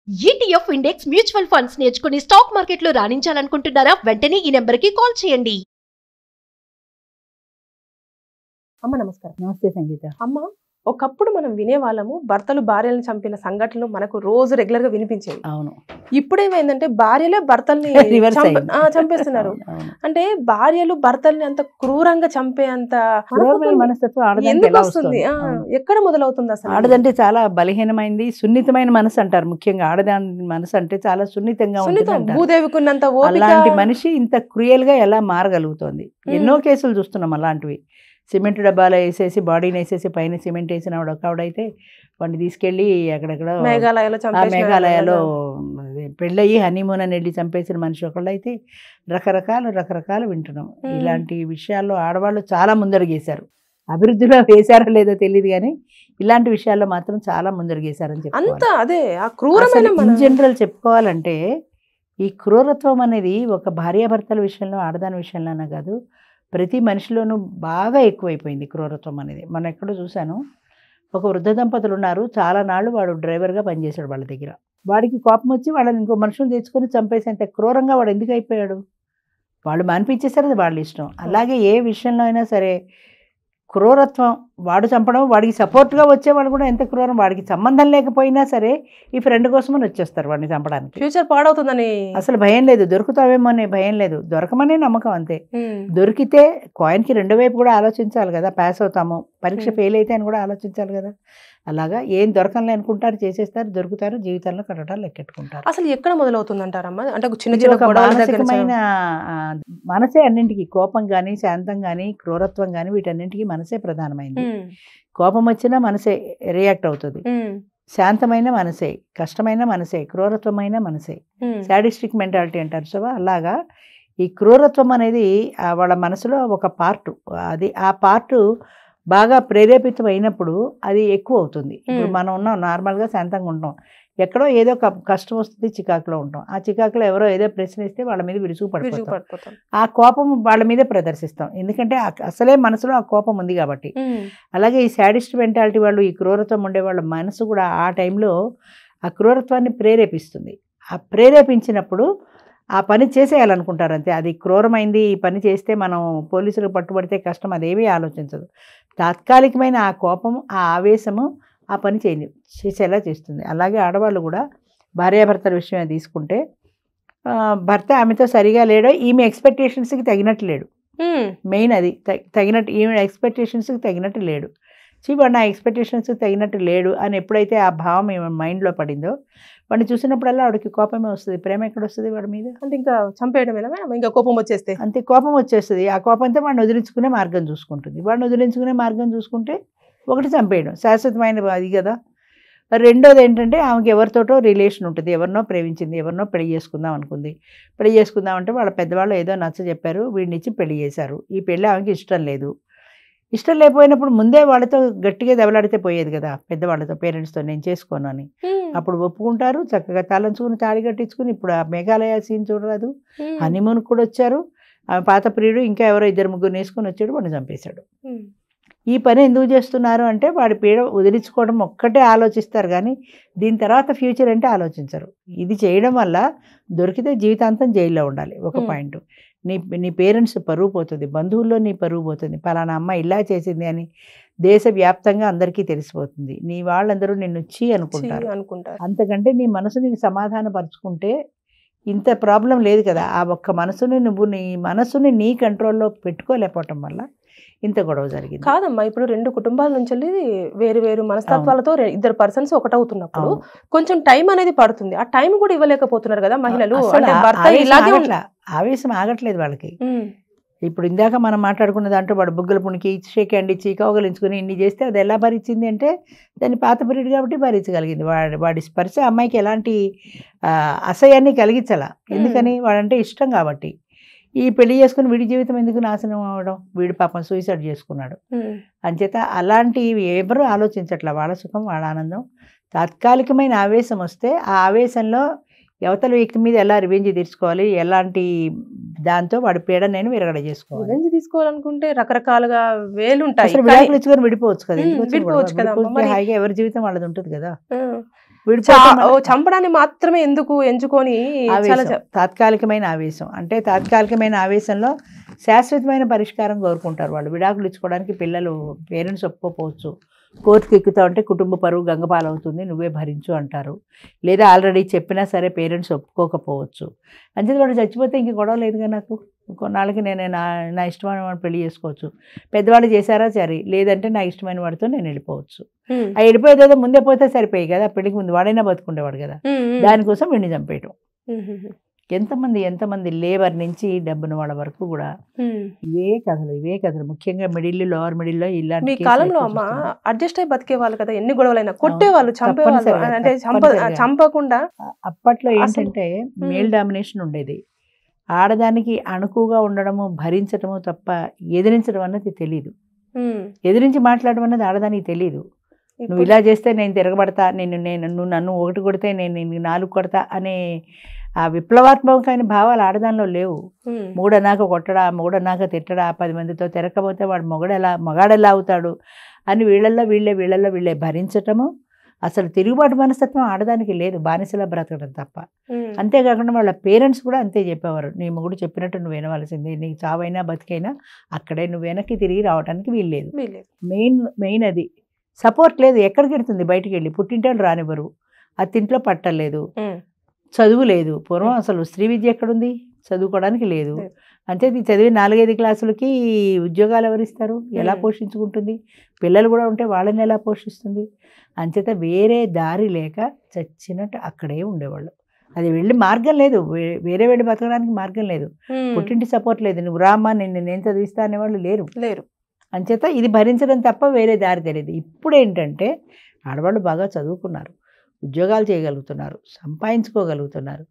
ETF index mutual funds నేర్చుకుని stock మార్కెట్లో రాణించాలనుకుంటున్నారా? వెంటనే ఈ నెంబర్కి కాల్ చేయండి. అమ్మ నమస్కారం. నమస్తే సంగీత. అమ్మ, ఒకప్పుడు మనం వినేవాళ్ళము భర్తలు భార్యలను చంపిన సంఘటనలు మనకు రోజు రెగ్యులర్ గా వినిపించేవి. అవును. ఇప్పుడేమైందంటే భార్యలే భర్తల్ని చంపేస్తున్నారు. అంటే భార్యలు భర్తల్ని అంత క్రూరంగా చంపే అంత మనస్తత్వం ఎందుకు వస్తుంది? ఎక్కడ మొదలవుతుంది అసలు? ఆడదంటే చాలా బలహీనమైంది, సున్నితమైన మనసు అంటారు. ముఖ్యంగా ఆడదాని మనసు అంటే చాలా సున్నితంగా ఉంటుంది. భూదేవికున్నంత అలాంటి మనిషి ఇంత క్రూయల్ గా ఎలా మారగలుగుతోంది? ఎన్నో కేసులు చూస్తున్నాం అలాంటివి. సిమెంట్ డబ్బాలో వేసేసి బాడీని వేసేసి పైన సిమెంట్ వేసిన ఒకడైతే వాడిని తీసుకెళ్లి అక్కడెక్కడ మేఘాలయాలో పెళ్ళయి హనీమూన్ అని వెళ్ళి చంపేసిన మనిషి ఒకళ్ళైతే రకరకాలు వింటున్నాం. ఇలాంటి విషయాల్లో ఆడవాళ్ళు చాలా ముందడుగేశారు. అభివృద్ధిలో వేశారో లేదో తెలియదు కానీ ఇలాంటి విషయాల్లో మాత్రం చాలా ముందడుగేశారని చెప్పాలి. ఇన్ జనరల్ చెప్పుకోవాలంటే ఈ క్రూరత్వం అనేది ఒక భార్యాభర్తల విషయంలో ఆడదాని విషయంలోనే కాదు, ప్రతి మనిషిలోనూ బాగా ఎక్కువైపోయింది క్రూరత్వం అనేది. మనం ఎక్కడో చూశాను, ఒక వృద్ధ దంపతులు ఉన్నారు. చాలా నాళ్ళు వాడు డ్రైవర్గా పనిచేశాడు వాళ్ళ దగ్గర. వాడికి కోపం వచ్చి వాళ్ళని ఇంకో మనుషులు తెచ్చుకొని చంపేసేంత క్రూరంగా వాడు ఎందుకు అయిపోయాడు? వాళ్ళు మానిపించేశారు, అది వాళ్ళ ఇష్టం. అలాగే ఏ విషయంలో అయినా సరే క్రూరత్వం వాడు చంపడం, వాడికి సపోర్ట్గా వచ్చేవాడు కూడా ఎంత క్రూరం. వాడికి సంబంధం లేకపోయినా సరే ఈ ఫ్రెండ్ కోసమని వచ్చేస్తారు వాడిని చంపడానికి. ఫ్యూచర్ పాడవుతుందని అసలు భయం లేదు, దొరుకుతావేమో అనే భయం లేదు, దొరకమనే నమ్మకం అంతే. దొరికితే కాయిన్కి రెండు వైపు కూడా ఆలోచించాలి కదా. పాస్ అవుతాము, పరీక్ష ఫెయిల్ అయితే అని కూడా ఆలోచించాలి కదా. అలాగా ఏం దొరకలే అనుకుంటారు, చేసేస్తారు, దొరుకుతారు, జీవితంలో కట్టడాలు లెక్కెట్టుకుంటారు. అసలు ఎక్కడ మొదలవుతుంది అంటారమ్మా? అంటే మానసికమైన మనసే అన్నింటికి, కోపం కానీ శాంతం కానీ క్రూరత్వం కానీ వీటన్నింటికి మనసే ప్రధానమైంది. కోపం వచ్చినా మనసే రియాక్ట్ అవుతుంది, శాంతమైన మనసే, కష్టమైన మనసే, క్రూరత్వమైన మనసే. సాడిస్టిక్ మెంటాలిటీ అంటారు. సో అలాగా ఈ క్రూరత్వం అనేది వాళ్ళ మనసులో ఒక పార్టు. అది ఆ పార్టు బాగా ప్రేరేపితం అయినప్పుడు అది ఎక్కువ అవుతుంది. ఇప్పుడు మనం ఉన్నాం, నార్మల్గా శాంతంగా ఉంటాం, ఎక్కడో ఏదో కష్టం వస్తుంది, చికాకులో ఉంటాం. ఆ చికాకులో ఎవరో ఏదో ప్రశ్న ఇస్తే వాళ్ళ మీద విరుచుకు పడిపోతాం. ఆ కోపం వాళ్ళ మీదే ప్రదర్శిస్తాం, ఎందుకంటే అసలే మనసులో ఆ కోపం ఉంది కాబట్టి. అలాగే ఈ సాడిస్ట్ మెంటాలిటీ వాళ్ళు, ఈ క్రూరత్వం ఉండే వాళ్ళ మనసు కూడా ఆ టైంలో ఆ క్రూరత్వాన్ని ప్రేరేపిస్తుంది. ఆ ప్రేరేపించినప్పుడు ఆ పని చేసేయాలనుకుంటారు అంతే. అది క్రూరమైంది, ఈ పని చేస్తే మనం పోలీసులకు పట్టుబడితే కష్టం, అదేమీ ఆలోచించదు. తాత్కాలికమైన ఆ కోపము, ఆ ఆవేశము ఆ పని చేసేలా చేస్తుంది. అలాగే ఆడవాళ్ళు కూడా భార్యాభర్తల విషయమే తీసుకుంటే, భర్త ఆమెతో సరిగా లేడో, ఈమె ఎక్స్పెక్టేషన్స్కి తగినట్టు లేడు. మెయిన్ అది తగినట్టు, ఈమె ఎక్స్పెక్టేషన్స్కి తగినట్టు లేడు. వాడు నా ఎక్స్పెక్టేషన్స్కి తగినట్టు లేడు అని ఎప్పుడైతే ఆ భావం ఈమె మైండ్లో పడిందో, వాడిని చూసినప్పుడల్లా వాడికి కోపమే వస్తుంది. ప్రేమ ఎక్కడ వస్తుంది వాడి మీద? అంటే ఇంకా చంపేయడమేనా? ఇంకా కోపం వచ్చేస్తే అంతే, కోపం వచ్చేస్తుంది. ఆ కోపంతో వాడిని వదిలించుకునే మార్గం చూసుకుంటుంది. వాడిని వదిలించుకునే మార్గం చూసుకుంటే ఒకటి చంపేయడం శాశ్వతమైన అది కదా. రెండోది ఏంటంటే, ఆమెకి ఎవరితోటో రిలేషన్ ఉంటుంది, ఎవరినో ప్రేమించింది, ఎవరినో పెళ్లి చేసుకుందాం అనుకుంది. పెళ్లి చేసుకుందాం అంటే వాళ్ళ పెద్దవాళ్ళు ఏదో నచ్చ చెప్పారు, వీడిని ఇచ్చి పెళ్లి చేశారు. ఈ పెళ్ళి ఆమెకి ఇష్టం లేదు. ఇష్టం లేకపోయినప్పుడు ముందే వాళ్ళతో గట్టిగా దెబ్బలాడితే పోయేది కదా, పెద్దవాళ్ళతో, పేరెంట్స్తో నేను చేసుకోను అని. అప్పుడు ఒప్పుకుంటారు, చక్కగా తలంచుకుని తాళి కట్టించుకుని. ఇప్పుడు ఆ మేఘాలయ సీన్ చూడరాదు, హనీమూన్ కూడా వచ్చారు. ఆమె పాత ప్రియుడు ఇంకా ఎవరో 2-3 వేసుకొని వచ్చాడు, వాడిని చంపేశాడు. ఈ పని ఎందుకు చేస్తున్నారు అంటే, వాడి పీడ వదిలించుకోవడం ఒక్కటే ఆలోచిస్తారు కానీ దీని తర్వాత ఫ్యూచర్ అంటే ఆలోచించరు. ఇది చేయడం వల్ల దొరికితే జీవితాంతం జైల్లో ఉండాలి. ఒక పాయింట్, నీ పేరెంట్స్ పరువు పోతుంది, బంధువుల్లో నీ పరువు పోతుంది. పలానా అమ్మ ఇలా చేసింది అని దేశవ్యాప్తంగా అందరికీ తెలిసిపోతుంది. నీ వాళ్ళందరూ నిన్ను అనుకుంటారు. అంతకంటే నీ మనసుని సమాధానపరుచుకుంటే ఇంత ప్రాబ్లం లేదు కదా. ఆ ఒక్క మనసుని నువ్వు నీ మనసుని నీ కంట్రోల్లో పెట్టుకోలేకపోవటం వల్ల ఇంత గొడవ జరిగింది. కాదమ్మా, ఇప్పుడు 2 కుటుంబాల నుంచి వేరు వేరు మనస్తత్వాలతో 2 పర్సన్స్ ఒకటవుతున్నప్పుడు కొంచెం టైం అనేది పడుతుంది. ఆ టైం కూడా ఇవ్వలేకపోతున్నారు కదా మహిళలు. ఆవేశం ఆగట్లేదు వాళ్ళకి. ఇప్పుడు ఇందాక మనం మాట్లాడుకున్న దాంట్లో వాడు బుగ్గల పుణికి షేక్ హ్యాండ్ ఇచ్చి కౌగలించుకుని ఇన్ని చేస్తే అది ఎలా భరించింది అంటే, దాన్ని పాత పీరియడ్ కాబట్టి భరించగలిగింది. వాడి స్పర్శ అమ్మాయికి ఎలాంటి అసహ్యాన్ని కలిగించాల, ఎందుకని వాడంటే ఇష్టం కాబట్టి. ఈ పెళ్లి చేసుకుని వీడి జీవితం ఎందుకు నాశనం అవ్వడం, వీడి పాపం సూసైడ్ చేసుకున్నాడు. అంచేత అలాంటివి ఎవరు ఆలోచించట్లా. వాళ్ళ సుఖం, వాళ్ళ ఆనందం. తాత్కాలికమైన ఆవేశం వస్తే ఆ ఆవేశంలో అవతల వ్యక్తి మీద ఎలా రివెంజ్ తీర్చుకోవాలి, ఎలాంటి దాంతో వాడి పీడ నేను విరగడ చేసుకోవాలి. రివెంజ్ తీసుకోవాలనుకుంటే రకరకాలుగా వేలుంటాయి. విడాకులు ఇచ్చుకొని విడిపోవచ్చు కదా, హాయిగా ఎవరి జీవితం వాళ్ళది ఉంటుంది కదా. చంపడాన్ని మాత్రమే ఎందుకు ఎంచుకొని తాత్కాలికమైన ఆవేశం, అంటే తాత్కాలికమైన ఆవేశంలో శాశ్వతమైన పరిష్కారం కోరుకుంటారు వాళ్ళు. విడాకులు ఇచ్చుకోవడానికి పిల్లలు పేరెంట్స్ ఒప్పుకోకపోవచ్చు, కోర్టుకి ఎక్కుతా ఉంటే కుటుంబ పరువు గంగపాలవుతుంది, నువ్వే భరించు అంటారు. లేదా ఆల్రెడీ చెప్పినా సరే పేరెంట్స్ ఒప్పుకోకపోవచ్చు. అంతే వాడు చచ్చిపోతే ఇంక గొడవ లేదుగా, నాకు కొన్నాళ్ళకి నేను నా ఇష్టమైన వాడిని పెళ్లి చేసుకోవచ్చు. పెద్దవాళ్ళు చేశారా సరే, లేదంటే నా ఇష్టమైన వాడితో నేను వెళ్ళిపోవచ్చు. ఆ వెళ్ళిపోయేదేదో ముందే పోతే సరిపోయి కదా, పెళ్లికి ముందు వాడైనా బతుకుండేవాడు కదా, దానికోసం వీడిని చంపేయటం. ఎంతమంది లేబర్ నుంచి డబ్బున వాళ్ళ వరకు కూడా ఇవే కథలు. ముఖ్యంగా మిడిల్, లోవర్ మిడిల్లో ఇలాంటి కాలంలో అమ్మ అడ్జస్ట్ అయి బతికే వాళ్ళు కదా, ఎన్ని గొడవలైనా కొట్టేవాళ్ళు, చంపేవాళ్ళు. అంటే చంపకుండా అప్పట్లో ఏంటంటే మేల్ డామినేషన్ ఉండేది. ఆడదానికి అణుకుగా ఉండడము, భరించడము తప్ప ఎదిరించడం అన్నది తెలియదు. ఎదిరించి మాట్లాడడం అన్నది ఆడదానికి తెలియదు. నువ్వు ఇలా చేస్తే నేను తిరగబడతా, నువ్వు నన్ను ఒకటి కొడితే నేను 4 కొడతా అనే ఆ విప్లవాత్మకమైన భావాలు ఆడదానిలో లేవు. మూడన్నాక కొట్టడా, మూడన్నాక తిట్టడా, 10 మందితో తిరగకపోతే వాడు మగాడెలా అవుతాడు అని వీళ్ళల్లో వీళ్ళే భరించటము. అసలు తిరుగుబాటు మనస్తత్వం ఆడదానికి లేదు, బానిసలా బ్రతకడం తప్ప. అంతేకాకుండా వాళ్ళ పేరెంట్స్ కూడా అంతే చెప్పేవారు, నీ మొగుడు చెప్పినట్టు నువ్వు వినవలసిందే, నీకు చావైనా బతికైనా అక్కడే, నువ్వు వెనక్కి తిరిగి రావడానికి వీల్లేదు. మెయిన్ అది. సపోర్ట్ లేదు, ఎక్కడికి వెళ్తుంది బయటికి వెళ్ళి, పుట్టింటోళ్ళు రానివ్వరు, అత్తింట్లో పట్టలేదు, చదువు లేదు. పూర్వం అసలు స్త్రీ విద్య ఎక్కడుంది, చదువుకోవడానికి లేదు. అంతే చదివి 4-5 క్లాసులకి ఉద్యోగాలు ఎవరిస్తారు, ఎలా పోషించుకుంటుంది, పిల్లలు కూడా ఉంటే వాళ్ళని ఎలా పోషిస్తుంది. అంచేత వేరే దారి లేక చచ్చినట్టు అక్కడే ఉండేవాళ్ళు. అది వెళ్ళి మార్గం లేదు, వేరే వెళ్ళి బతకడానికి మార్గం లేదు, పుట్టింటి సపోర్ట్ లేదు, నువ్వు రామ్మా నేను చదివిస్తా అనేవాళ్ళు లేరు. అంచేత ఇది భరించడం తప్ప వేరే దారి తెలియదు. ఇప్పుడు ఏంటంటే ఆడవాళ్ళు బాగా చదువుకున్నారు, ఉద్యోగాలు చేయగలుగుతున్నారు, సంపాదించుకోగలుగుతున్నారు,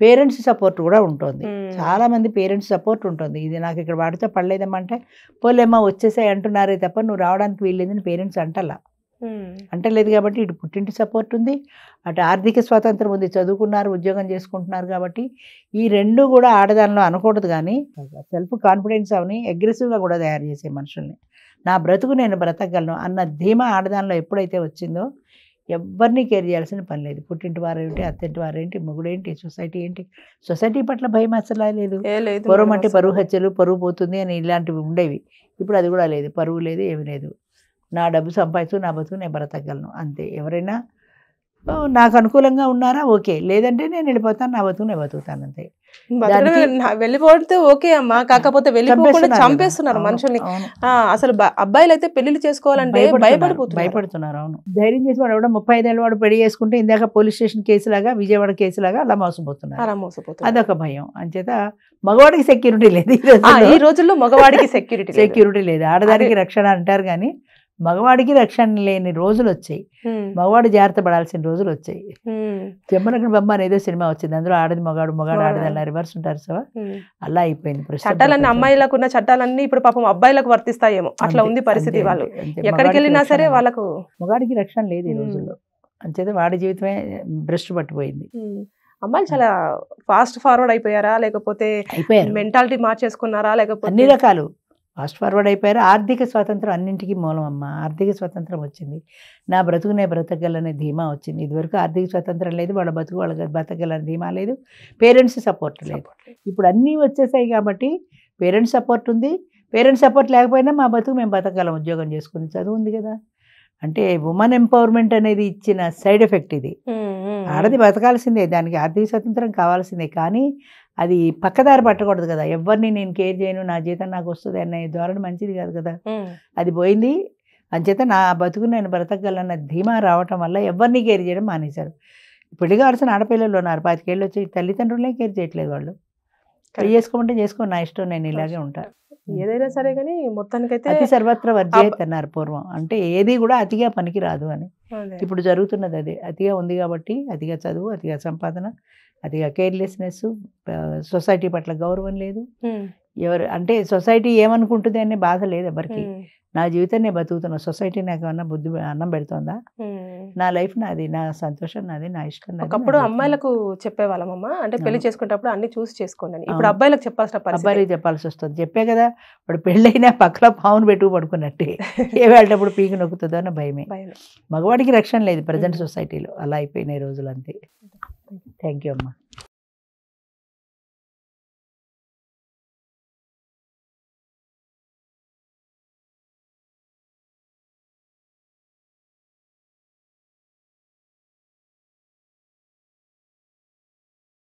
పేరెంట్స్ సపోర్ట్ కూడా ఉంటుంది. చాలామంది పేరెంట్స్ సపోర్ట్ ఉంటుంది. ఇది నాకు ఇక్కడ వాడితో పడలేదమ్మంటే పోలేమ్మా వచ్చేసాయి అంటున్నారే తప్ప నువ్వు రావడానికి వీల్లేదని పేరెంట్స్ అంటలేదు. కాబట్టి ఇటు పుట్టింటి సపోర్ట్ ఉంది, అటు ఆర్థిక స్వాతంత్రం ఉంది, చదువుకున్నారు, ఉద్యోగం చేసుకుంటున్నారు. కాబట్టి ఈ రెండు కూడా ఆడదానిలో అనకూడదు, కానీ సెల్ఫ్ కాన్ఫిడెన్స్ అవని అగ్రెసివ్గా కూడా తయారు చేసే మనుషుల్ని. నా బ్రతుకు నేను బ్రతకగలను అన్న ధీమా ఆడదానిలో ఎప్పుడైతే వచ్చిందో ఎవరిని కేర్ చేయాల్సిన పని లేదు. పుట్టింటి వారేంటి, అత్తింటి వారేంటి, మొగుడేంటి, సొసైటీ ఏంటి, సొసైటీ పట్ల భయం అసలు లేదు. పొరుగు అంటే పరువు హత్యలు, పరువు పోతుంది అని ఇలాంటివి ఉండేవి. ఇప్పుడు అది కూడా లేదు, పరువు లేదు, ఏమి లేదు. నా డబ్బు సంపాదించు, నా బతుకు నేను బ్రతకగలను అంతే. ఎవరైనా నాకు అనుకూలంగా ఉన్నారా ఓకే, లేదంటే నేను వెళ్ళిపోతాను, నా బతుకు నేను బతుకుతాను అంతే. వెళ్ళిపోతే ఓకే అమ్మా, కాకపోతే వెళ్ళిపోకుండా చంపేస్తున్నారు మనుషుల్ని. అసలు అబ్బాయిలు అయితే పెళ్లిళ్ళు చేసుకోవాలంటే భయపడుతున్నారు. అవును, ధైర్యం చేసి వాడు ఎవడో 35 ఏళ్ళ వాడు పెళ్లి చేసుకుంటే ఇందాక పోలీస్ స్టేషన్ కేసులాగా, విజయవాడ కేసులాగా అలా మోసపోతున్నారు. అదొక భయం. అంచేత మగవాడికి సెక్యూరిటీ లేదు ఈ రోజుల్లో, మగవాడికి సెక్యూరిటీ లేదు. ఆడదానికి రక్షణ అంటారు కానీ మగవాడికి రక్షణ లేని రోజులు వచ్చాయి, మగవాడు జాగ్రత్త పడాల్సిన రోజులు వచ్చాయి. జమ్మలక్కడి బొమ్మ అనేదో సినిమా వచ్చింది, అందులో ఆడది మగాడు, మగాడు ఆడది అలా రివర్స్ ఉంటారు. సో అలా అయిపోయింది. చట్టాలన్నీ అమ్మాయిలకు ఉన్న చట్టాలన్నీ ఇప్పుడు పాపం అబ్బాయిలకు వర్తిస్తాయేమో, అట్లా ఉంది పరిస్థితి. వాళ్ళు ఎక్కడికి వెళ్ళినా సరే వాళ్ళకు మగాడికి రక్షణ లేదు ఈ రోజుల్లో. అంచేత వాడి జీవితమే భ్రష్టు పట్టిపోయింది. అమ్మాయిలు చాలా ఫాస్ట్ ఫార్వర్డ్ అయిపోయారా, లేకపోతే మెంటాలిటీ మార్చేసుకున్నారా, లేకపోతే అన్ని రకాలు ఫాస్ట్ ఫార్వర్డ్ అయిపోయారు. ఆర్థిక స్వాతంత్రం అన్నింటికీ మూలం అమ్మ. ఆర్థిక స్వాతంత్రం వచ్చింది, నా బ్రతుకునే బ్రతకగలనే ధీమా వచ్చింది. ఇదివరకు ఆర్థిక స్వాతంత్రం లేదు, వాళ్ళ బతుకు వాళ్ళ బ్రతకగలనే ధీమా లేదు, పేరెంట్స్ సపోర్ట్ లేదు. ఇప్పుడు అన్నీ వచ్చేసాయి కాబట్టి పేరెంట్స్ సపోర్ట్ ఉంది. పేరెంట్స్ సపోర్ట్ లేకపోయినా మా బతుకు మేము బతకగలం, ఉద్యోగం చేసుకుని, చదువు ఉంది కదా. అంటే ఉమెన్ ఎంపవర్మెంట్ అనేది ఇచ్చిన సైడ్ ఎఫెక్ట్ ఇది. ఆడది బతకాల్సిందే, దానికి ఆర్థిక స్వాతంత్రం కావాల్సిందే, కానీ అది పక్కదారి పట్టకూడదు కదా. ఎవరిని నేను కేర్ చేయను, నా జీతం నాకు వస్తుంది అనే ధోరణి మంచిది కాదు కదా. అది పోయింది. అంచేత నా బతుకు నేను బ్రతకగలన్న ధీమా రావటం వల్ల ఎవరిని కేర్ చేయడం మానేశారు. పెళ్లి కావాల్సిన ఆడపిల్లలు ఉన్నారు, 25 ఏళ్ళు వచ్చి తల్లిదండ్రులనే కేర్ చేయట్లేదు. వాళ్ళు పెళ్లి చేసుకోమంటే చేసుకో, నా ఇష్టం, నేను ఇలాగే ఉంటాను. ఏదైనా సరే కానీ మొత్తానికైతే అతి సర్వత్ర వర్జయత్ అన్నారు పూర్వం. అంటే ఏది కూడా అతిగా పనికి రాదు అని. ఇప్పుడు జరుగుతున్నది అదే. అతిగా ఉంది కాబట్టి అతిగా చదువు, అతిగా సంపాదన, అతిగా కేర్లెస్నెస్, సొసైటీ పట్ల గౌరవం లేదు. ఎవరు అంటే సొసైటీ ఏమనుకుంటుంది అనే బాధ లేదు ఎవరికి. నా జీవితం నేను బతుకుతున్నా, సొసైటీ నాకు ఏమన్నా బుద్ధి అన్నం పెడుతుందా? నా లైఫ్ నాది, నా సంతోషం నాది, నా ఇష్టం నాది. ఒకప్పుడు అమ్మాయిలకు చెప్పేవాళ్ళమమ్మా, అంటే పెళ్లి చేసుకునేటప్పుడు అన్ని చూసి చేసుకోండి అని. ఇప్పుడు అబ్బాయిలకు చెప్పాల్సిన పరిస్థితి. అబ్బాయికి చెప్పాల్సి వస్తుంది. చెప్పే కదా, ఇప్పుడు పెళ్ళైనా పక్కలో పావును పెట్టుకు పడుకున్నట్టే, ఏ వెళ్ళేటప్పుడు పీకి నొక్కుతుందో అన్న భయమే. మగవాడికి రక్షణ లేదు ప్రజెంట్ సొసైటీలో, అలా అయిపోయినాయి రోజులు అంతే. థ్యాంక్ యూ అమ్మా.